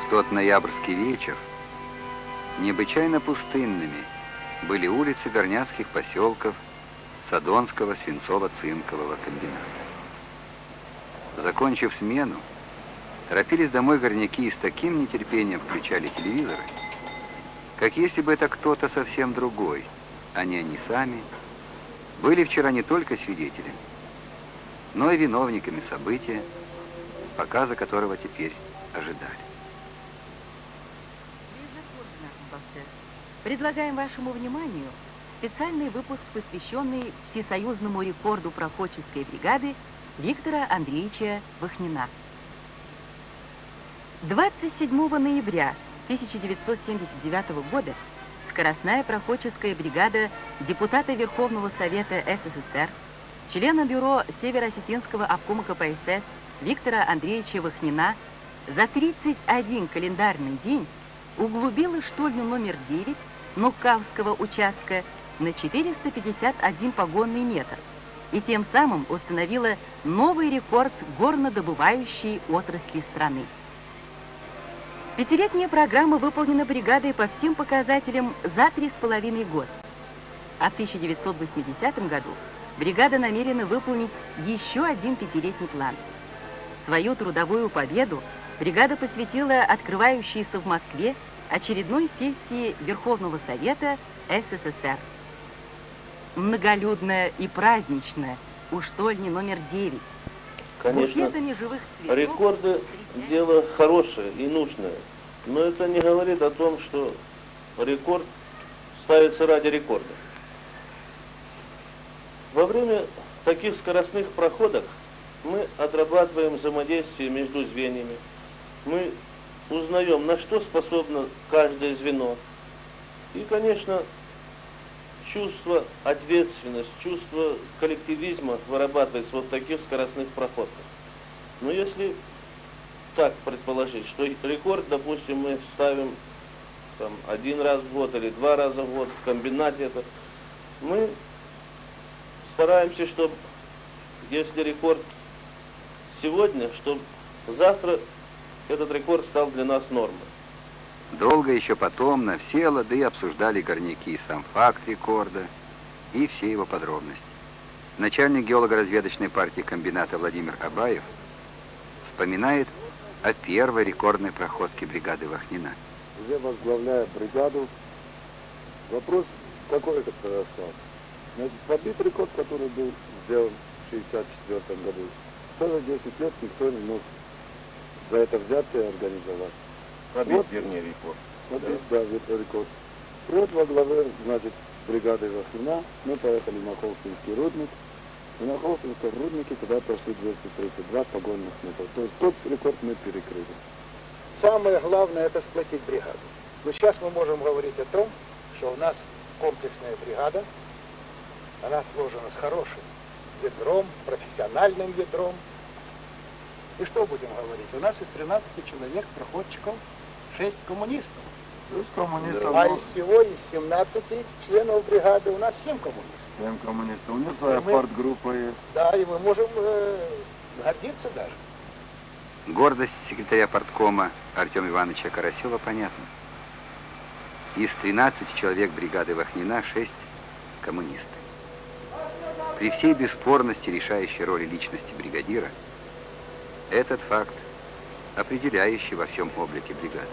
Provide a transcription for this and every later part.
В тот ноябрьский вечер необычайно пустынными были улицы горняцких поселков Садонского свинцово-цинкового комбината. Закончив смену, торопились домой горняки и с таким нетерпением включали телевизоры, как если бы это кто-то совсем другой, а не они сами, были вчера не только свидетелями, но и виновниками события, показа которого теперь ожидали. Предлагаем вашему вниманию специальный выпуск, посвященный всесоюзному рекорду проходческой бригады Виктора Андреевича Вахнина. 27 ноября 1979 года скоростная проходческая бригада депутата Верховного Совета СССР, члена бюро Северо-Осетинского обкома КПСС Виктора Андреевича Вахнина за 31 календарный день углубила штольню номер 9 Нукавского участка на 451 погонный метр и тем самым установила новый рекорд горнодобывающей отрасли страны. Пятилетняя программа выполнена бригадой по всем показателям за 3,5 года. А в 1980 году бригада намерена выполнить еще один пятилетний план. Свою трудовую победу бригада посвятила открывающейся в Москве очередной сессии Верховного Совета СССР. Многолюдная и праздничная у штольни номер 9. Конечно, живых цветов, рекорды – дело хорошее и нужное, но это не говорит о том, что рекорд ставится ради рекорда. Во время таких скоростных проходов мы отрабатываем взаимодействие между звеньями, мы узнаем, на что способно каждое звено. И, конечно, чувство ответственности, чувство коллективизма вырабатывается вот в таких скоростных проходах. Но если так предположить, что рекорд, допустим, мы ставим там, 1 раз в год или 2 раза в год в комбинате, это, мы стараемся, чтобы, если рекорд сегодня, чтобы завтра этот рекорд стал для нас нормой. Долго еще потом на все лады обсуждали горняки сам факт рекорда и все его подробности. Начальник геолого-разведочной партии комбината Владимир Абаев вспоминает о первой рекордной проходке бригады Вахнина. Уже возглавляя бригаду, вопрос, какой это произошел. Значит, побит рекорд, который был сделан в 1964 году, целых 10 лет никто не мог за это взятие организовать. Побит, вернее, рекорд. Побит, да, рекорд. Вот во главе, значит, бригады Вахнина мы поехали на Холстинский рудник. И на Холстинском руднике туда прошли 232 погонных метра. То есть тот рекорд мы перекрыли. Самое главное – это сплотить бригаду. Но сейчас мы можем говорить о том, что у нас комплексная бригада, она сложена с хорошим ядром, профессиональным ядром. И что будем говорить? У нас из 13 человек проходчиков 6 коммунистов. Плюс коммунистов. А из всего, из 17 членов бригады у нас 7 коммунистов. 7 коммунистов. У них своя партгруппа есть. Да, и мы можем гордиться даже. Гордость секретаря парткома Артема Ивановича Карасева понятна. Из 13 человек бригады Вахнина 6 коммунисты. При всей бесспорности решающей роли личности бригадира, этот факт определяющий во всем облике бригады.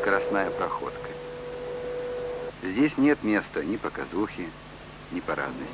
Скоростная проходка. Здесь нет места ни показухе, ни парадности.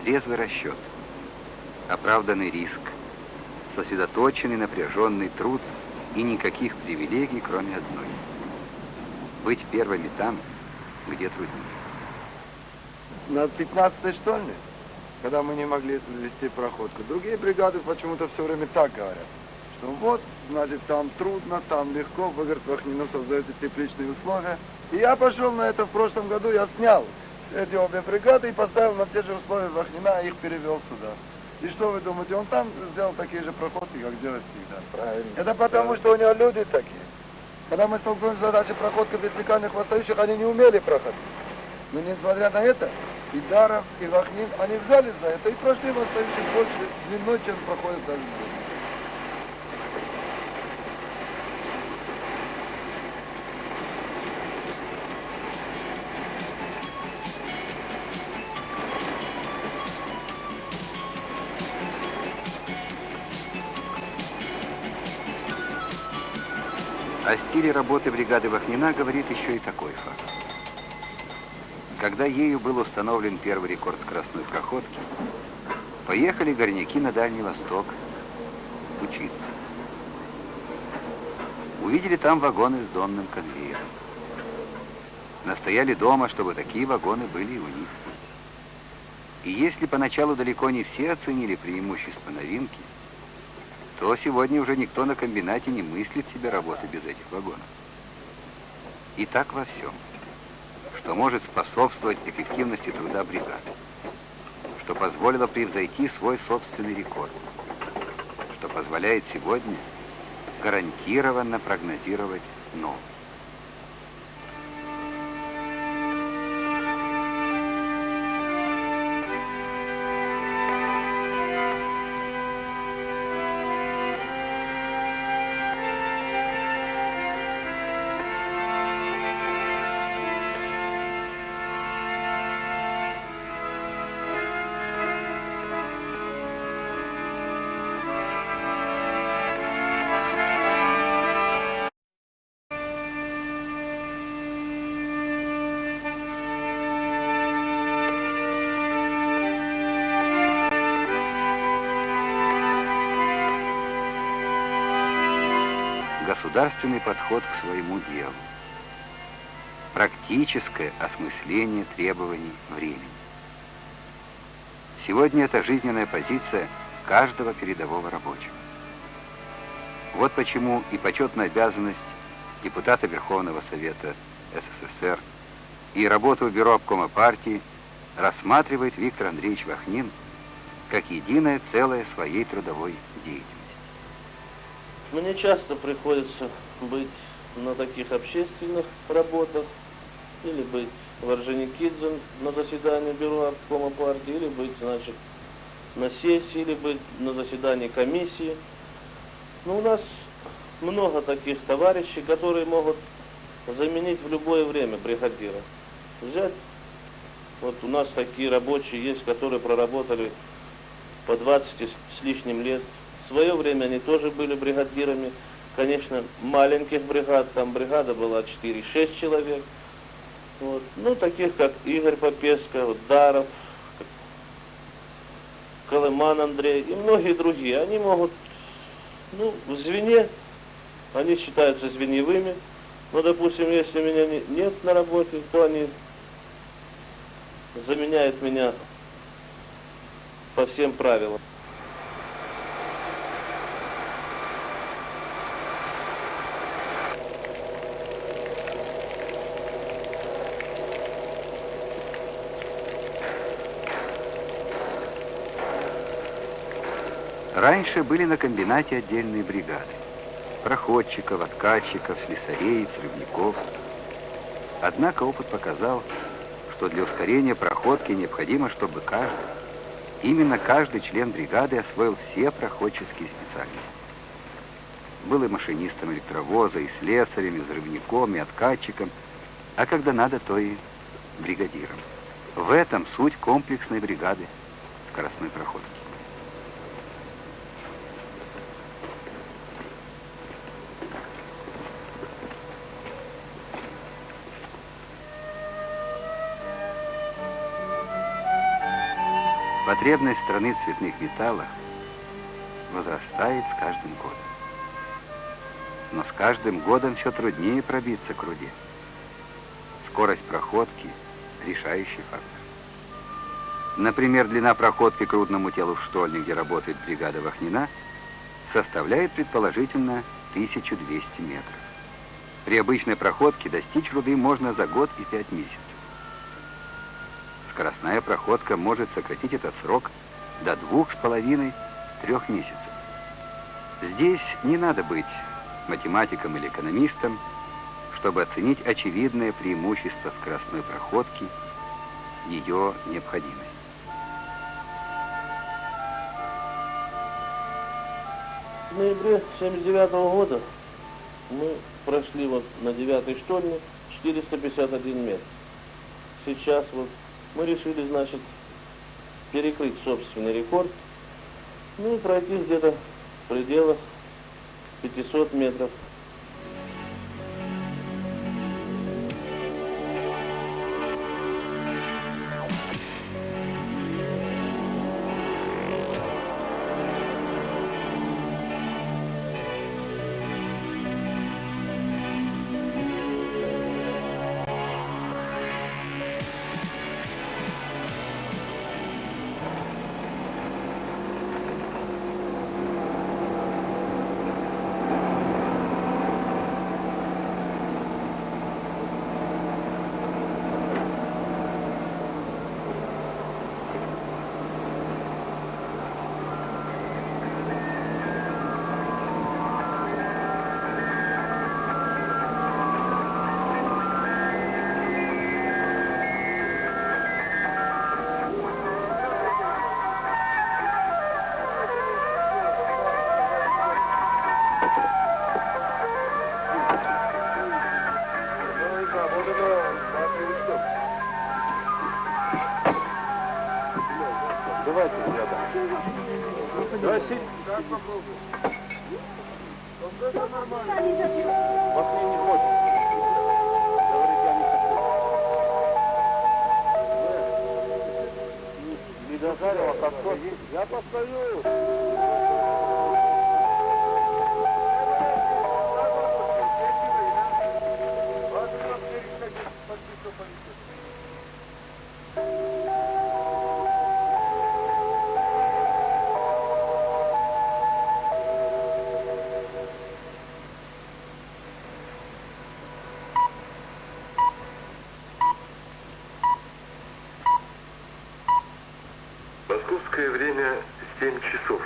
Трезвый расчет, оправданный риск, сосредоточенный напряженный труд и никаких привилегий, кроме одной. Быть первыми там, где труднее. На 15-й штольне, когда мы не могли вести проходку, другие бригады почему-то все время так говорят, что что вот, значит, там трудно, там легко, вы, говорит, Вахнину создаете тепличные условия. И я пошел на это в прошлом году, я снял эти обе бригады и поставил на те же условия Вахнина, их перевел сюда. И что вы думаете, он там сделал такие же проходки, как делает всегда. Правильно. Это потому, что у него люди такие. Когда мы столкнулись с задачей проходки вертикальных хвостовищах, они не умели проходить. Но несмотря на это, и Даров, и Вахнин, они взялись за это и прошли хвостовище больше длиной, чем проходит даже здесь. О стиле работы бригады Вахнина говорит еще и такой факт. Когда ею был установлен первый рекорд скоростной проходки, поехали горняки на Дальний Восток учиться. Увидели там вагоны с донным конвейером. Настояли дома, чтобы такие вагоны были и у них. И если поначалу далеко не все оценили преимущество новинки, то сегодня уже никто на комбинате не мыслит себе работы без этих вагонов. И так во всем, что может способствовать эффективности труда бригады, что позволило превзойти свой собственный рекорд, что позволяет сегодня гарантированно прогнозировать новое. Государственный подход к своему делу, практическое осмысление требований времени. Сегодня это жизненная позиция каждого передового рабочего. Вот почему и почетная обязанность депутата Верховного Совета СССР и работу Бюро обкома партии рассматривает Виктор Андреевич Вахнин как единое целое своей трудовой деятельности. Мне часто приходится быть на таких общественных работах, или быть в Орджоникидзе на заседании Бюро обкома партии, или быть, значит, на сессии, или быть на заседании комиссии. Но у нас много таких товарищей, которые могут заменить в любое время бригадира. Взять, вот у нас такие рабочие есть, которые проработали по 20 с лишним лет. В свое время они тоже были бригадирами, конечно, маленьких бригад, там бригада была 4-6 человек. Вот. Ну, таких как Игорь Попеско, вот, Даров, Колыман Андрей и многие другие. Они могут, ну, в звене, они считаются звеньевыми, но, допустим, если меня нет на работе, то они заменяют меня по всем правилам. Раньше были на комбинате отдельные бригады. Проходчиков, откатчиков, слесарей, рыбников. Однако опыт показал, что для ускорения проходки необходимо, чтобы именно каждый член бригады освоил все проходческие специальности. Был и машинистом электровоза, и слесарем, и взрывником, и откатчиком, а когда надо, то и бригадиром. В этом суть комплексной бригады скоростной проходки. Потребность страны в цветных металлах возрастает с каждым годом. Но с каждым годом все труднее пробиться к руде. Скорость проходки – решающий фактор. Например, длина проходки к рудному телу в штольне, где работает бригада Вахнина, составляет предположительно 1200 метров. При обычной проходке достичь руды можно за год и 5 месяцев. Скоростная проходка может сократить этот срок до 2,5-3 месяцев. Здесь не надо быть математиком или экономистом, чтобы оценить очевидное преимущество скоростной проходки, ее необходимость. В ноябре 1979 года мы прошли вот на 9-й штольне 451 метр. Сейчас вот мы решили, значит, перекрыть собственный рекорд, ну и пройти где-то в пределах 500 метров. Давайте, ребята. Давайте. Последний год. Говорит, я не хочу. Не дожарил, а как то. Я постою. Московское время 7 часов.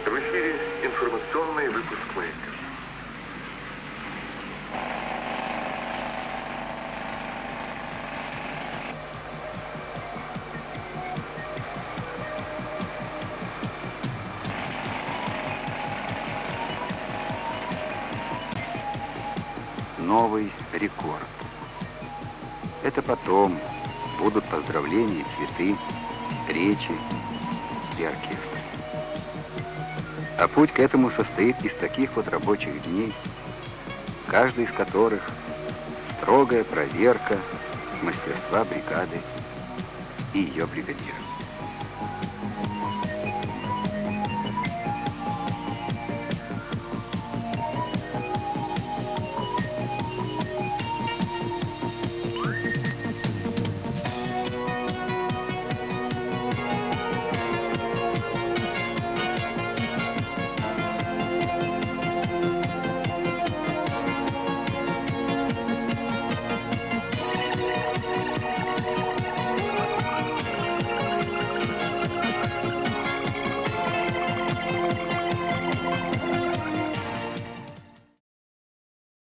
В эфире информационный выпуск «Маяка». Новый рекорд. Это потом будут поздравления, цветы, речи и оркестр. А путь к этому состоит из таких вот рабочих дней, каждый из которых строгая проверка мастерства бригады и ее бригадира.